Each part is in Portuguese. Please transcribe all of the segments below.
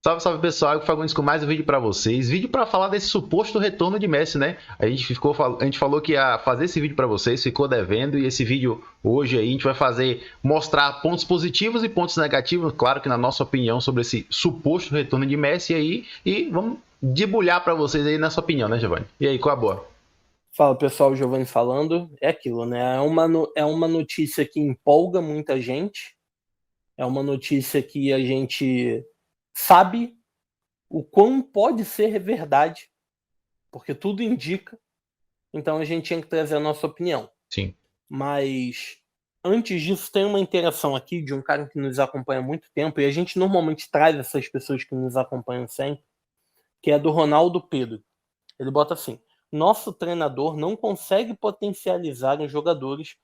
Salve, salve pessoal, que Fagundes com mais um vídeo pra vocês. Vídeo pra falar desse suposto retorno de Messi, né? A gente falou que ia fazer esse vídeo pra vocês, ficou devendo, e esse vídeo hoje aí a gente vai mostrar pontos positivos e pontos negativos, claro que na nossa opinião sobre esse suposto retorno de Messi aí, e vamos debulhar pra vocês aí nessa opinião, né, Giovanni? E aí, qual a boa? Fala pessoal, Giovanni falando. É aquilo, né? É uma notícia que empolga muita gente, é uma notícia que a gente sabe o quão pode ser verdade, porque tudo indica, então a gente tinha que trazer a nossa opinião. Sim. Mas antes disso, tem uma interação aqui de um cara que nos acompanha há muito tempo, e a gente normalmente traz essas pessoas que nos acompanham sempre, que é do Ronaldo Pedro. Ele bota assim: nosso treinador não consegue potencializar os jogadores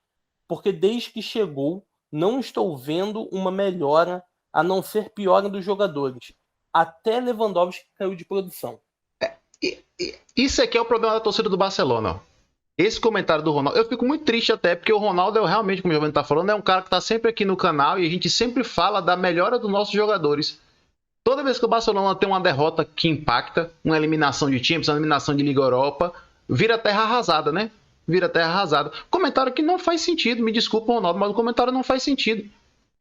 porque desde que chegou não estou vendo uma melhora, a não ser piora dos jogadores. Até Lewandowski caiu de produção. Isso aqui é o problema da torcida do Barcelona, ó. Esse comentário do Ronaldo, eu fico muito triste até, porque o Ronaldo é realmente, como o Giovanni tá falando, é um cara que tá sempre aqui no canal e a gente sempre fala da melhora dos nossos jogadores. Toda vez que o Barcelona tem uma derrota que impacta, uma eliminação de Champions, uma eliminação de Liga Europa, vira terra arrasada, né? Vira terra arrasada. Comentário que não faz sentido, me desculpa, Ronaldo, mas o comentário não faz sentido.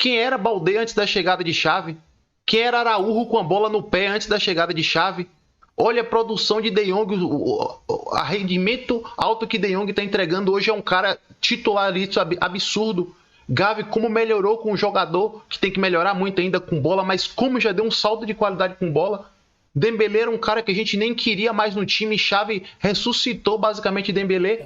Quem era Baldé antes da chegada de Xavi? Quem era Araújo com a bola no pé antes da chegada de Xavi? Olha a produção de De Jong, o rendimento alto que De Jong está entregando hoje é um cara titularista absurdo. Gavi, como melhorou com o jogador, que tem que melhorar muito ainda com bola, mas como já deu um salto de qualidade com bola. Dembélé era um cara que a gente nem queria mais no time, Xavi ressuscitou basicamente Dembélé.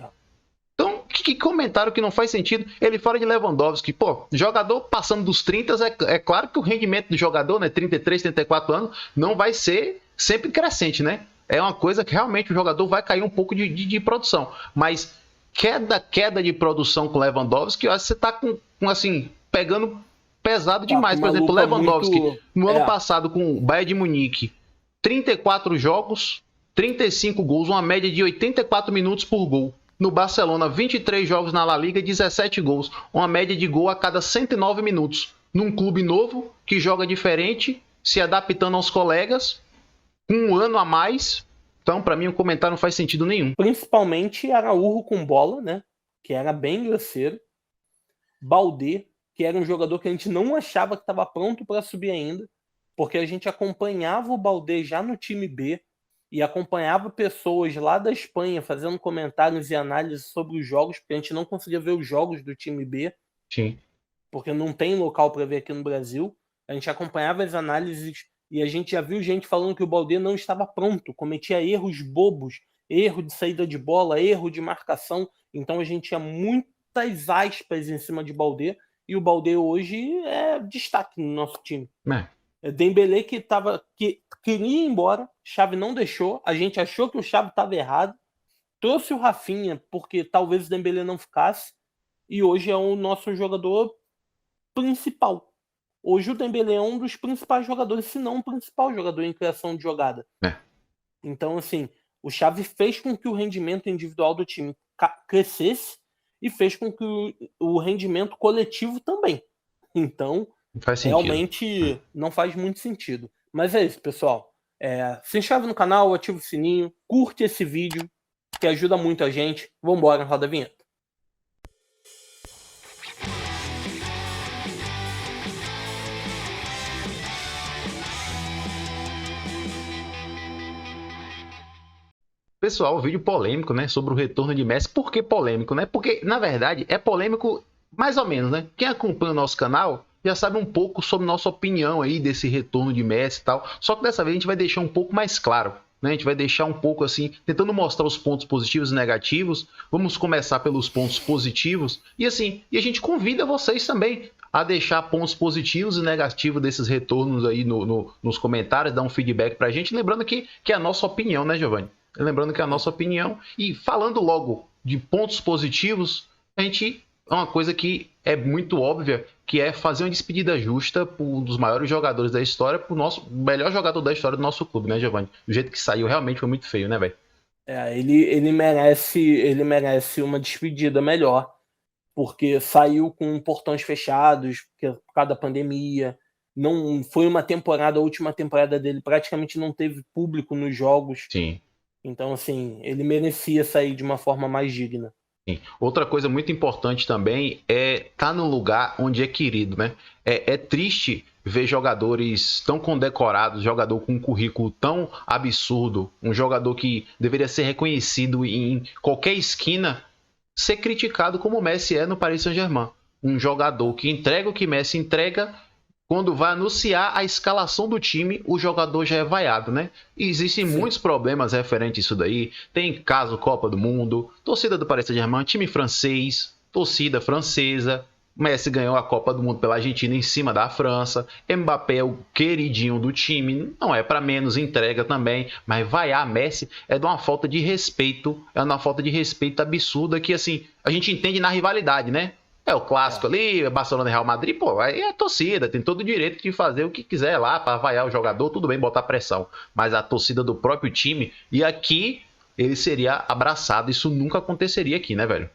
Então, que comentário que não faz sentido. Ele fala de Lewandowski. Pô, jogador passando dos 30, é claro que o rendimento do jogador, né, 33, 34 anos, não vai ser sempre crescente, né? É uma coisa que realmente o jogador vai cair um pouco de produção. Mas queda de produção com Lewandowski, eu acho que você tá assim, pegando pesado Tá com demais. Por uma exemplo, lupa Lewandowski, muito. no ano passado com o Bayern de Munique, 34 jogos, 35 gols, uma média de 84 minutos por gol. No Barcelona, 23 jogos na La Liga, 17 gols, uma média de gol a cada 109 minutos. Num clube novo, que joga diferente, se adaptando aos colegas, um ano a mais. Então, para mim, o comentário não faz sentido nenhum. Principalmente Araújo com bola, né? Que era bem grosseiro. Baldé, que era um jogador que a gente não achava que estava pronto para subir ainda, porque a gente acompanhava o Baldé já no time B e acompanhava pessoas lá da Espanha fazendo comentários e análises sobre os jogos, porque a gente não conseguia ver os jogos do time B, Sim. porque não tem local para ver aqui no Brasil. A gente acompanhava as análises e a gente já viu gente falando que o Baldé não estava pronto, cometia erros bobos, erro de saída de bola, erro de marcação. Então a gente tinha muitas aspas em cima de Baldé, e o Baldé hoje é destaque no nosso time. Dembélé que queria ir embora, Xavi não deixou, a gente achou que o Xavi estava errado, trouxe o Rafinha porque talvez o Dembélé não ficasse, e hoje é o nosso jogador principal. Hoje o Dembélé é um dos principais jogadores, se não o principal jogador em criação de jogada. É. Então, assim, o Xavi fez com que o rendimento individual do time crescesse e fez com que o rendimento coletivo também. Então, Não faz sentido. realmente não faz muito sentido. Mas é isso, pessoal. Se inscreve no canal, ativa o sininho, curte esse vídeo, que ajuda muito a gente. Vambora, roda a vinheta. Pessoal, vídeo polêmico, né, sobre o retorno de Messi. Por que polêmico, né? Porque, na verdade, é polêmico mais ou menos, né? Quem acompanha o nosso canal já sabe um pouco sobre nossa opinião aí desse retorno de Messi e tal. Só que dessa vez a gente vai deixar um pouco mais claro, né? A gente vai deixar um pouco assim, tentando mostrar os pontos positivos e negativos. Vamos começar pelos pontos positivos. E assim, e a gente convida vocês também a deixar pontos positivos e negativos desses retornos aí nos comentários, dar um feedback pra gente. Lembrando que é a nossa opinião, né, Giovanni? Lembrando que é a nossa opinião. E falando logo de pontos positivos, a gente é uma coisa que é muito óbvia, que é fazer uma despedida justa por um dos maiores jogadores da história, por nosso melhor jogador da história do nosso clube, né, Giovanni? Do jeito que saiu, realmente foi muito feio, né, velho? Ele merece uma despedida melhor, porque saiu com portões fechados, por causa da pandemia. Não foi uma temporada, a última temporada dele praticamente não teve público nos jogos. Sim. Então, assim, ele merecia sair de uma forma mais digna. Sim. Outra coisa muito importante também é estar num lugar onde é querido, né? É triste ver jogadores tão condecorados, jogador com um currículo tão absurdo, um jogador que deveria ser reconhecido em qualquer esquina, ser criticado como o Messi é no Paris Saint-Germain. Um jogador que entrega o que Messi entrega, quando vai anunciar a escalação do time, o jogador já é vaiado, né? E existem muitos problemas referentes a isso daí. Tem caso Copa do Mundo, torcida do Paris Saint-Germain, time francês, torcida francesa. Messi ganhou a Copa do Mundo pela Argentina em cima da França. Mbappé é o queridinho do time. Não é para menos, entrega também. Mas vaiar Messi é de uma falta de respeito. É uma falta de respeito absurda que, assim, a gente entende na rivalidade, né? É o clássico ali, Barcelona e Real Madrid, pô, aí é torcida, tem todo o direito de fazer o que quiser lá para vaiar o jogador, tudo bem, botar pressão. Mas a torcida do próprio time, e aqui ele seria abraçado, isso nunca aconteceria aqui, né, velho?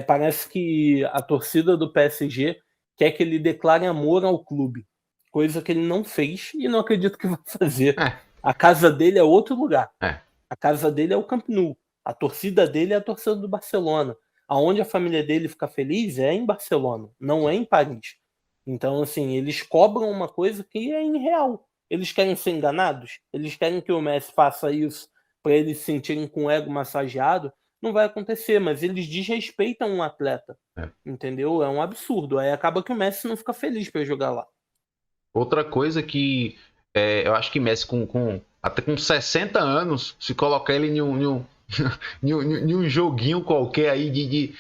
Parece que a torcida do PSG quer que ele declare amor ao clube, coisa que ele não fez e não acredito que vai fazer. A casa dele é outro lugar. A casa dele é o Camp Nou. A torcida dele é a torcida do Barcelona. Aonde a família dele fica feliz é em Barcelona, não é em Paris. Então, assim, eles cobram uma coisa que é irreal. Eles querem ser enganados? Eles querem que o Messi faça isso para eles se sentirem com o ego massageado? Não vai acontecer, mas eles desrespeitam um atleta. Entendeu? É um absurdo. Aí acaba que o Messi não fica feliz para jogar lá. Outra coisa que eu acho que Messi até com 60 anos, se colocar ele em um joguinho qualquer aí de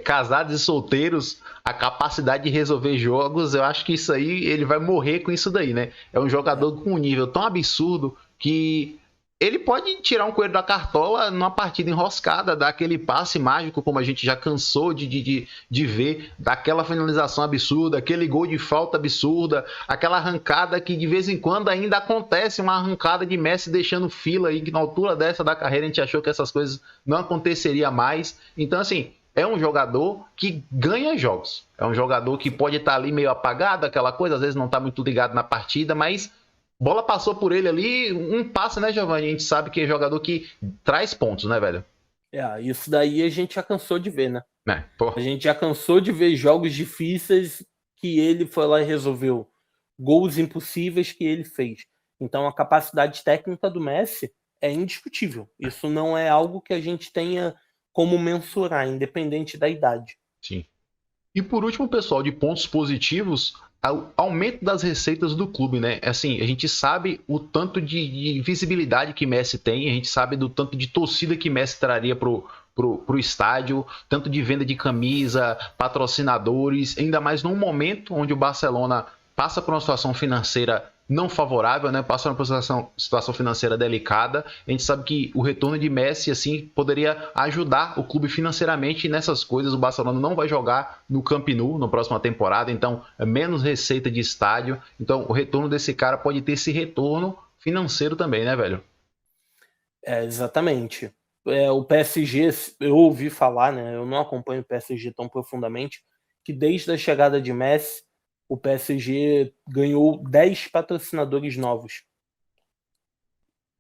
casados e solteiros, a capacidade de resolver jogos, eu acho que isso aí, ele vai morrer com isso daí, né? É um jogador com um nível tão absurdo que ele pode tirar um coelho da cartola numa partida enroscada, dar aquele passe mágico, como a gente já cansou de ver, daquela finalização absurda, aquele gol de falta absurda, aquela arrancada que de vez em quando ainda acontece, uma arrancada de Messi deixando fila aí, que na altura dessa da carreira a gente achou que essas coisas não aconteceria mais. Então, assim, é um jogador que ganha jogos. É um jogador que pode estar ali meio apagado, aquela coisa, às vezes não está muito ligado na partida, mas bola passou por ele ali, um passe, né, Giovanni? A gente sabe que é jogador que traz pontos, né, velho? Isso daí a gente já cansou de ver, né? A gente já cansou de ver jogos difíceis que ele foi lá e resolveu. Gols impossíveis que ele fez. Então a capacidade técnica do Messi é indiscutível. Isso não é algo que a gente tenha como mensurar, independente da idade. Sim. E por último, pessoal, de pontos positivos, aumento das receitas do clube, né? Assim, a gente sabe o tanto de visibilidade que Messi tem, a gente sabe do tanto de torcida que Messi traria pro estádio, tanto de venda de camisa, patrocinadores, ainda mais num momento onde o Barcelona passa por uma situação financeira não favorável, né? Passa por uma situação financeira delicada. A gente sabe que o retorno de Messi assim poderia ajudar o clube financeiramente nessas coisas. O Barcelona não vai jogar no Camp Nou na próxima temporada, então é menos receita de estádio. Então o retorno desse cara pode ter esse retorno financeiro também, né, velho? Exatamente. O PSG, eu ouvi falar, né? Eu não acompanho o PSG tão profundamente, que desde a chegada de Messi, o PSG ganhou 10 patrocinadores novos.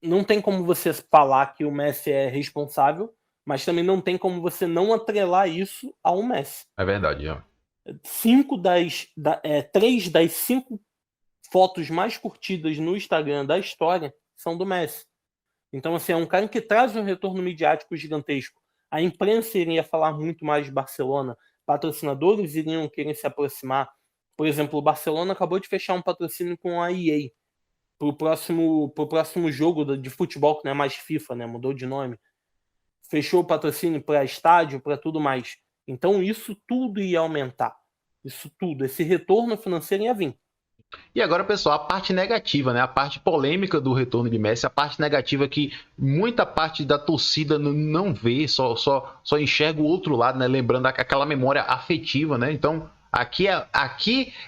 Não tem como você falar que o Messi é responsável, mas também não tem como você não atrelar isso ao Messi. É verdade, ó. 3 das 5 fotos mais curtidas no Instagram da história são do Messi. Então, assim, é um cara que traz um retorno midiático gigantesco. A imprensa iria falar muito mais de Barcelona, patrocinadores iriam querer se aproximar. Por exemplo, o Barcelona acabou de fechar um patrocínio com a EA pro próximo jogo de futebol, que não é mais FIFA, né? Mudou de nome. Fechou o patrocínio para estádio, para tudo mais. Então, isso tudo ia aumentar. Isso tudo, esse retorno financeiro ia vir. E agora, pessoal, a parte negativa, né? A parte polêmica do retorno de Messi, a parte negativa que muita parte da torcida não vê, só enxerga o outro lado, né? Lembrando aquela memória afetiva, né? Então, aqui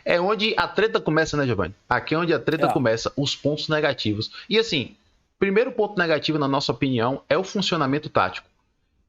é onde a treta começa, né, Giovanni? Aqui é onde a treta começa, os pontos negativos. E assim, primeiro ponto negativo, na nossa opinião, é o funcionamento tático.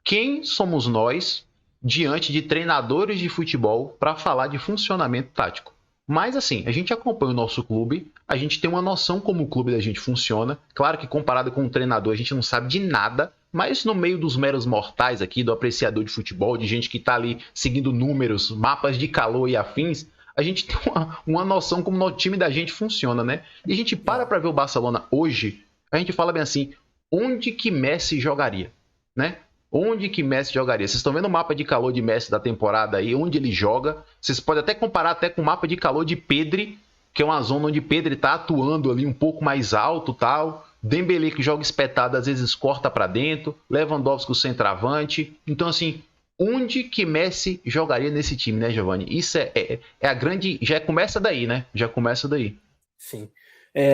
Quem somos nós diante de treinadores de futebol para falar de funcionamento tático? Mas assim, a gente acompanha o nosso clube, a gente tem uma noção como o clube da gente funciona. Claro que comparado com o treinador, a gente não sabe de nada, mas no meio dos meros mortais aqui, do apreciador de futebol, de gente que tá ali seguindo números, mapas de calor e afins, a gente tem uma noção como o time da gente funciona, né? E a gente para ver o Barcelona hoje, a gente fala bem assim, onde que Messi jogaria, né? Onde que Messi jogaria? Vocês estão vendo o mapa de calor de Messi da temporada aí, onde ele joga. Vocês podem até comparar até com o mapa de calor de Pedri, que é uma zona onde Pedri está atuando ali um pouco mais alto, tal. Dembélé que joga espetado, às vezes corta para dentro. Lewandowski o centroavante. Então assim, onde que Messi jogaria nesse time, né, Giovanni? Isso é a grande, já começa daí, né? Já começa daí. Sim.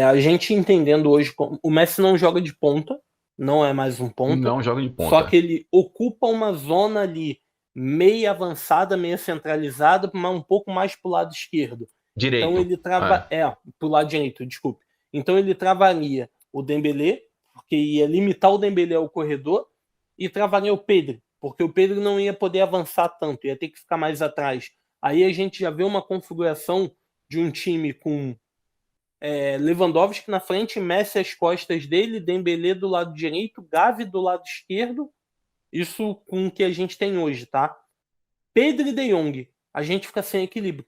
A gente entendendo hoje, o Messi não joga de ponta, não é mais um ponta. Não joga de ponta. Só que ele ocupa uma zona ali meia avançada, meia centralizada, mas um pouco mais para o lado esquerdo. Direito. Então ele trava, para o lado direito, desculpe. Então ele travaria o Dembélé, porque ia limitar o Dembélé ao corredor, e travaria o Pedro, porque o Pedro não ia poder avançar tanto, ia ter que ficar mais atrás. Aí a gente já vê uma configuração de um time com Lewandowski na frente, Messi às costas dele, Dembélé do lado direito, Gavi do lado esquerdo. Isso com o que a gente tem hoje, tá? Pedro e De Jong, a gente fica sem equilíbrio.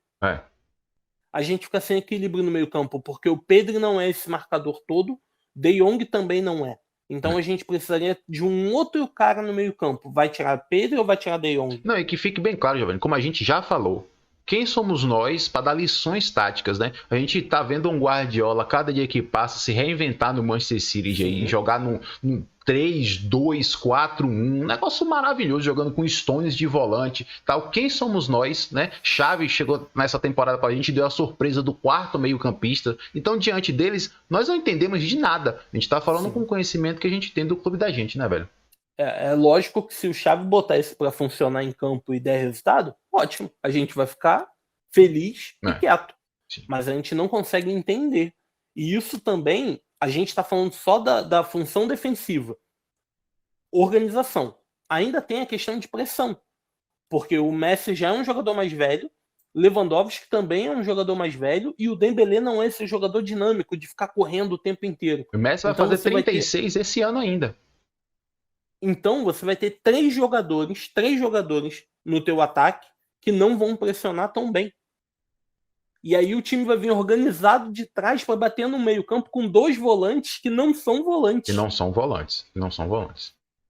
A gente fica sem equilíbrio no meio campo, porque o Pedro não é esse marcador todo, De Jong também não é. Então a gente precisaria de um outro cara no meio campo. Vai tirar Pedro ou vai tirar De Jong? Não, e que fique bem claro, Giovanni, como a gente já falou, quem somos nós para dar lições táticas, né? A gente tá vendo um Guardiola, cada dia que passa, se reinventar no Manchester City e jogar num 3-2-4-1, um negócio maravilhoso, jogando com Stones de volante, tal. Quem somos nós, né? Xavi chegou nessa temporada pra gente, deu a surpresa do quarto meio-campista. Então, diante deles, nós não entendemos de nada. A gente tá falando com o conhecimento que a gente tem do clube da gente, né, velho? É lógico que se o Xavi botar isso para funcionar em campo e der resultado, ótimo. A gente vai ficar feliz e quieto. Sim. Mas a gente não consegue entender. E isso também, a gente está falando só da função defensiva. Organização. Ainda tem a questão de pressão. Porque o Messi já é um jogador mais velho, Lewandowski também é um jogador mais velho, e o Dembélé não é esse jogador dinâmico de ficar correndo o tempo inteiro. O Messi vai fazer 36 esse ano ainda. Então você vai ter três jogadores no teu ataque que não vão pressionar tão bem. E aí o time vai vir organizado de trás para bater no meio-campo com dois volantes que não são volantes. E não são volantes.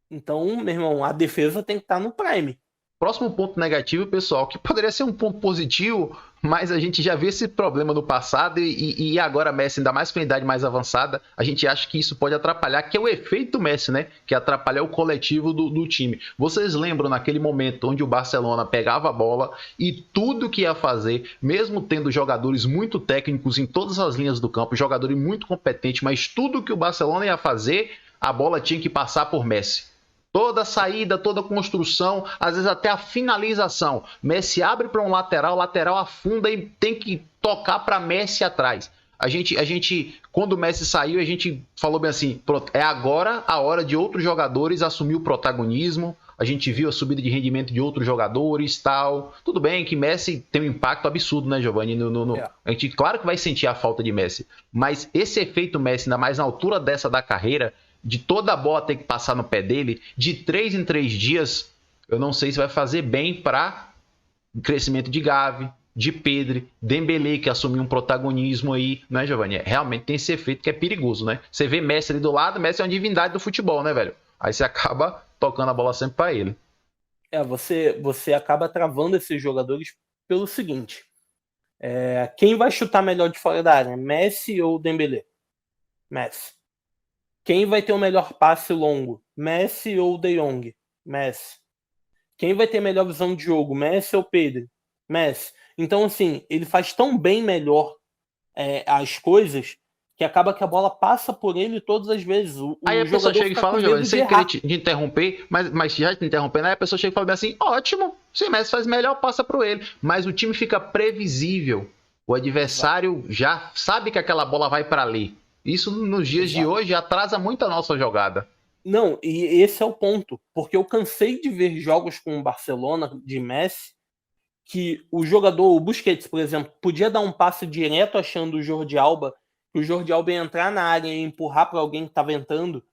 Então, meu irmão, a defesa tem que estar no prime. Próximo ponto negativo, pessoal, que poderia ser um ponto positivo, mas a gente já viu esse problema no passado e agora Messi, ainda mais com a idade mais avançada, a gente acha que isso pode atrapalhar, que é o efeito Messi, né? Que é atrapalhar o coletivo do time. Vocês lembram naquele momento onde o Barcelona pegava a bola e tudo que ia fazer, mesmo tendo jogadores muito técnicos em todas as linhas do campo, jogadores muito competentes, mas tudo que o Barcelona ia fazer, a bola tinha que passar por Messi. Toda saída, toda construção, às vezes até a finalização. Messi abre para um lateral, lateral afunda e tem que tocar para Messi atrás. A gente, quando o Messi saiu, a gente falou bem assim, é agora a hora de outros jogadores assumir o protagonismo. A gente viu a subida de rendimento de outros jogadores, tal. Tudo bem que Messi tem um impacto absurdo, né, Giovanni? A gente, claro que vai sentir a falta de Messi, mas esse efeito Messi, ainda mais na altura dessa da carreira, de toda a bola ter que passar no pé dele, de 3 em 3 dias, eu não sei se vai fazer bem para o crescimento de Gavi, de Pedri, Dembélé, que assumiu um protagonismo aí, né, Giovanni? Realmente tem esse efeito que é perigoso, né? Você vê Messi ali do lado, Messi é uma divindade do futebol, né, velho? Aí você acaba tocando a bola sempre para ele. Você acaba travando esses jogadores pelo seguinte, quem vai chutar melhor de fora da área, Messi ou Dembélé? Messi. Quem vai ter o melhor passe longo? Messi ou De Jong? Messi. Quem vai ter melhor visão de jogo? Messi ou Pedro? Messi. Então, assim, ele faz tão bem melhor as coisas que acaba que a bola passa por ele todas as vezes. Aí a pessoa chega e fala, Giovanni, sem querer te interromper, mas já te interrompendo, aí a pessoa chega e fala bem assim, ótimo, se o Messi faz melhor, passa por ele. Mas o time fica previsível. O adversário já sabe que aquela bola vai para ali. Isso nos dias de hoje atrasa muito a nossa jogada. Não, e esse é o ponto. Porque eu cansei de ver jogos com o Barcelona de Messi que o jogador, o Busquets, por exemplo, podia dar um passe direto achando o Jordi Alba, que o Jordi Alba ia entrar na área e empurrar para alguém que estava entrando,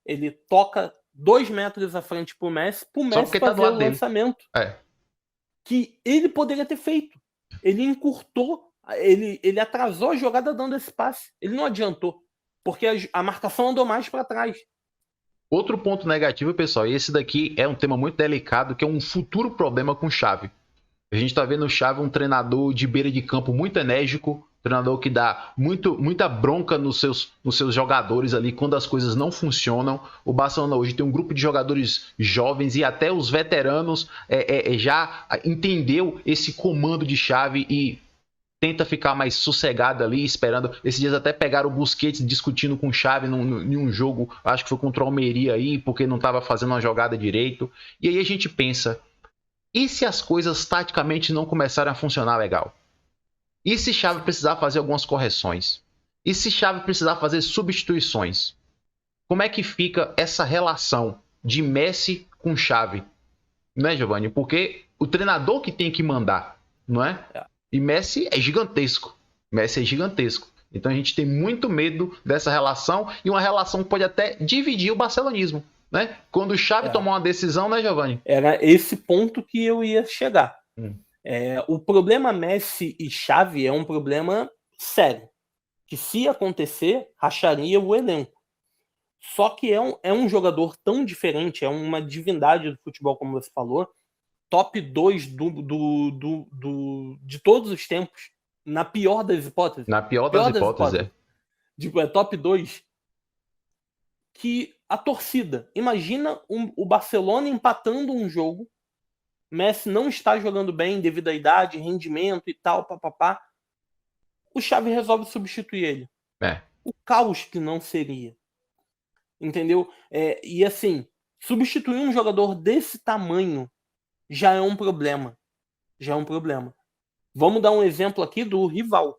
ele toca 2 metros à frente pro Messi porque tá do fazer lado o dele. lançamento. É. Que ele poderia ter feito. Ele encurtou, ele atrasou a jogada dando esse passe. Ele não adiantou, porque a marcação andou mais para trás. Outro ponto negativo, pessoal, e esse daqui é um tema muito delicado, que é um futuro problema com Xavi. A gente está vendo o Xavi um treinador de beira de campo muito enérgico, treinador que dá muita bronca nos seus jogadores ali quando as coisas não funcionam. O Barcelona hoje tem um grupo de jogadores jovens e até os veteranos já entendeu esse comando de Xavi e tenta ficar mais sossegado ali, esperando. Esses dias até pegaram o Busquets discutindo com o Xavi em um jogo, acho que foi contra o Almeria aí, porque não estava fazendo uma jogada direito. E aí a gente pensa, e se as coisas taticamente não começarem a funcionar legal? E se Xavi precisar fazer algumas correções? E se Xavi precisar fazer substituições? Como é que fica essa relação de Messi com Xavi? Não é, Giovanni? Porque o treinador que tem que mandar, não é? E Messi é gigantesco. Então a gente tem muito medo dessa relação, e uma relação que pode até dividir o barcelonismo, né? Quando o Xavi tomar uma decisão, né, Giovanni? Era esse ponto que eu ia chegar. O problema Messi e Xavi é um problema sério, que se acontecer, racharia o elenco. Só que é um jogador tão diferente, é uma divindade do futebol, como você falou, top 2 de todos os tempos, na pior das hipóteses. Na pior das hipóteses, Tipo, é top 2, que a torcida, imagina o Barcelona empatando um jogo, Messi não está jogando bem devido à idade, rendimento e tal, papapá. O Xavi resolve substituir ele. O caos que não seria. Entendeu? E assim, substituir um jogador desse tamanho já é um problema. Vamos dar um exemplo aqui do rival.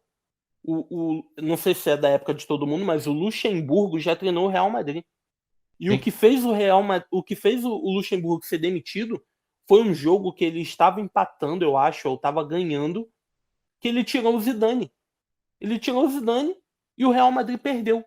Não sei se é da época de todo mundo, mas o Luxemburgo já treinou o Real Madrid. E o que fez o Luxemburgo ser demitido foi um jogo que ele estava empatando, eu acho, ou estava ganhando, que ele tirou o Zidane. E o Real Madrid perdeu.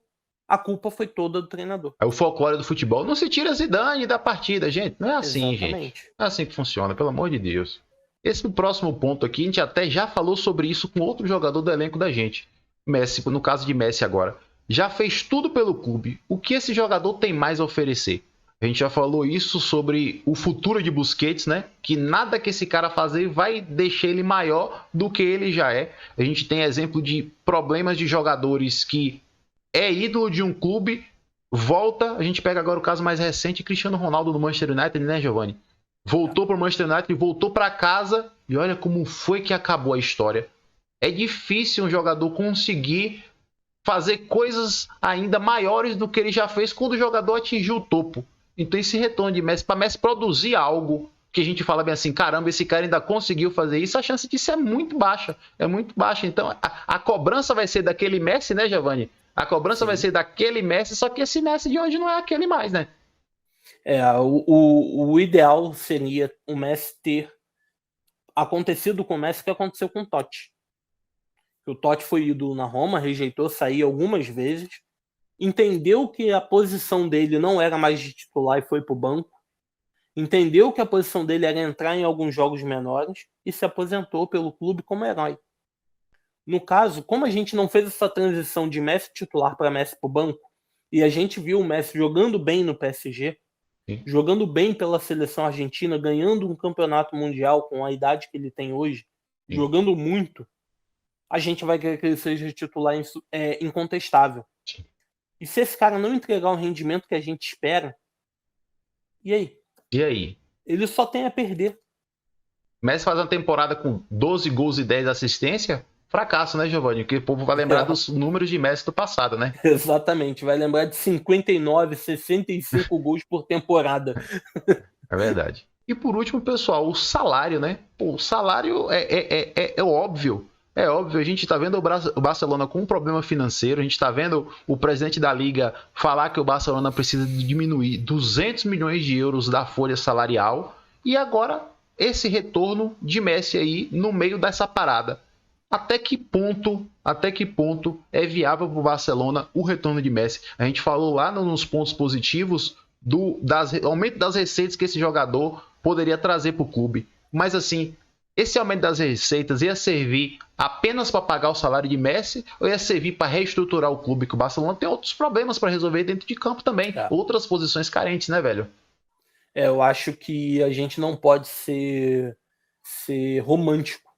A culpa foi toda do treinador. É o folclore do futebol. Não se tira Zidane da partida, gente. Não é assim, Exatamente. gente. Não é assim que funciona, pelo amor de Deus. Esse próximo ponto aqui, a gente até já falou sobre isso com outro jogador do elenco da gente. Messi, no caso de Messi agora. Já fez tudo pelo clube. O que esse jogador tem mais a oferecer? A gente já falou isso sobre o futuro de Busquets, né? Que nada que esse cara fazer vai deixar ele maior do que ele já é. A gente tem exemplo de problemas de jogadores que é ídolo de um clube, volta. A gente pega agora o caso mais recente, Cristiano Ronaldo do Manchester United, né, Giovanni? Voltou para o Manchester United, voltou para casa e olha como foi que acabou a história. É difícil um jogador conseguir fazer coisas ainda maiores do que ele já fez quando o jogador atingiu o topo. Então esse retorno de Messi, para Messi produzir algo que a gente fala bem assim, caramba, esse cara ainda conseguiu fazer isso, a chance disso é muito baixa. Então a cobrança vai ser daquele Messi, né, Giovanni? A cobrança vai ser daquele Messi, só que esse Messi de hoje não é aquele mais, né? O ideal seria o Messi ter acontecido com o Messi o que aconteceu com o Totti. O Totti foi ídolo na Roma, rejeitou sair algumas vezes, entendeu que a posição dele não era mais de titular e foi para o banco, entendeu que a posição dele era entrar em alguns jogos menores e se aposentou pelo clube como herói. No caso, como a gente não fez essa transição de Messi titular para Messi para o banco, e a gente viu o Messi jogando bem no PSG, jogando bem pela seleção argentina, ganhando um campeonato mundial com a idade que ele tem hoje, jogando muito, a gente vai querer que ele seja titular incontestável. E se esse cara não entregar o rendimento que a gente espera, e aí? Ele só tem a perder. Messi faz uma temporada com 12 gols e 10 assistências, fracasso, né, Giovanni? Porque o povo vai lembrar dos números de Messi do passado, né? Exatamente, vai lembrar de 59, 65 gols por temporada. É verdade. E por último, pessoal, o salário, né? O salário é óbvio. É óbvio, a gente está vendo o Barcelona com um problema financeiro, a gente está vendo o presidente da Liga falar que o Barcelona precisa diminuir 200 milhões de euros da folha salarial, e agora esse retorno de Messi aí no meio dessa parada. Até que ponto é viável para o Barcelona o retorno de Messi? A gente falou lá nos pontos positivos do aumento das receitas que esse jogador poderia trazer para o clube. Mas assim, esse aumento das receitas ia servir apenas para pagar o salário de Messi ou ia servir para reestruturar o clube? Que o Barcelona tem outros problemas para resolver dentro de campo também. Outras posições carentes, né, velho? Eu acho que a gente não pode ser romântico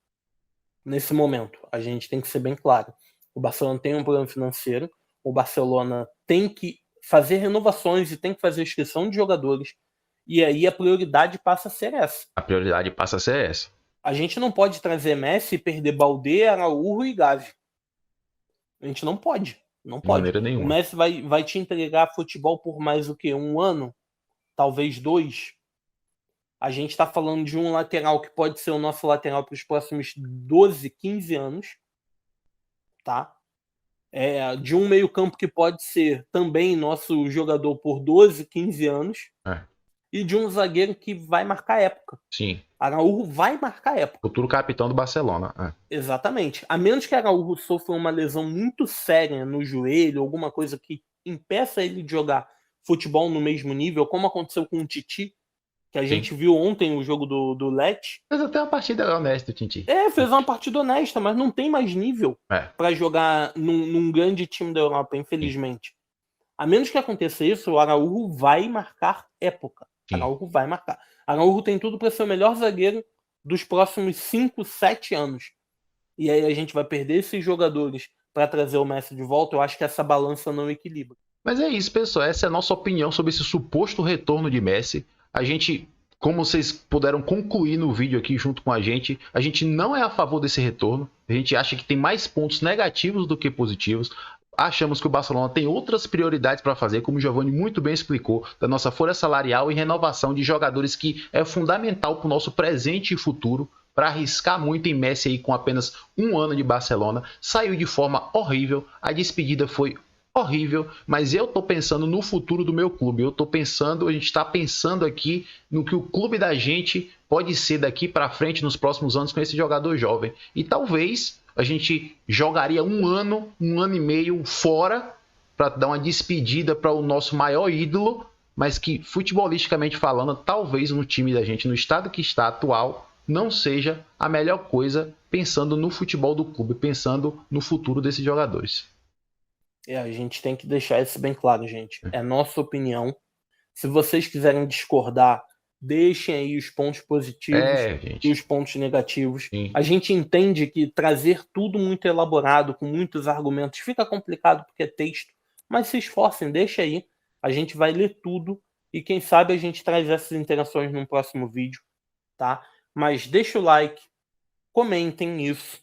nesse momento. A gente tem que ser bem claro. O Barcelona tem um problema financeiro, o Barcelona tem que fazer renovações e tem que fazer inscrição de jogadores, e aí a prioridade passa a ser essa. A prioridade passa a ser essa. A gente não pode trazer Messi e perder Baldé, Araújo e Gavi. A gente não pode. Não pode. De maneira nenhuma. O Messi vai te entregar futebol por mais o quê? 1 ano? Talvez 2? A gente está falando de um lateral que pode ser o nosso lateral para os próximos 12, 15 anos. Tá? De um meio-campo que pode ser também nosso jogador por 12, 15 anos. E de um zagueiro que vai marcar época. Sim. Araújo vai marcar época. Futuro capitão do Barcelona. Exatamente. A menos que Araújo sofra uma lesão muito séria no joelho, alguma coisa que impeça ele de jogar futebol no mesmo nível, como aconteceu com o Titi, que a gente viu ontem o jogo do Lecce. Fez até uma partida honesta, o Titi. Fez uma partida honesta, mas não tem mais nível para jogar num grande time da Europa, infelizmente. Sim. A menos que aconteça isso, o Araújo vai marcar época. Araújo vai marcar. Araújo tem tudo para ser o melhor zagueiro dos próximos 5, 7 anos. E aí a gente vai perder esses jogadores para trazer o Messi de volta. Eu acho que essa balança não equilibra. Mas é isso, pessoal. Essa é a nossa opinião sobre esse suposto retorno de Messi. A gente, como vocês puderam concluir no vídeo aqui junto com a gente não é a favor desse retorno. A gente acha que tem mais pontos negativos do que positivos. Achamos que o Barcelona tem outras prioridades para fazer, como o Giovanni muito bem explicou, da nossa folha salarial e renovação de jogadores, que é fundamental para o nosso presente e futuro. Para arriscar muito em Messi aí com apenas 1 ano de Barcelona, saiu de forma horrível, a despedida foi horrível, mas eu tô pensando no futuro do meu clube. A gente está pensando aqui no que o clube da gente pode ser daqui para frente nos próximos anos com esse jogador jovem. E talvez a gente jogaria 1 ano, 1 ano e meio fora para dar uma despedida para o nosso maior ídolo, mas que futebolisticamente falando, talvez no time da gente, no estado que está atual, não seja a melhor coisa, pensando no futebol do clube, pensando no futuro desses jogadores. A gente tem que deixar isso bem claro, gente. É nossa opinião. Se vocês quiserem discordar, deixem aí os pontos positivos e os pontos negativos. Sim. A gente entende que trazer tudo muito elaborado, com muitos argumentos, fica complicado porque é texto, mas se esforcem, deixa aí. A gente vai ler tudo e quem sabe a gente traz essas interações num próximo vídeo, tá? Mas deixa o like, comentem isso.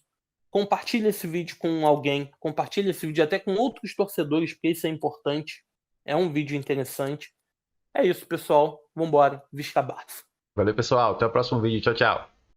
Compartilhe esse vídeo com alguém, compartilhe esse vídeo até com outros torcedores, porque isso é importante. É um vídeo interessante. É isso, pessoal. Vambora. Visca Barça. Valeu, pessoal. Até o próximo vídeo. Tchau, tchau.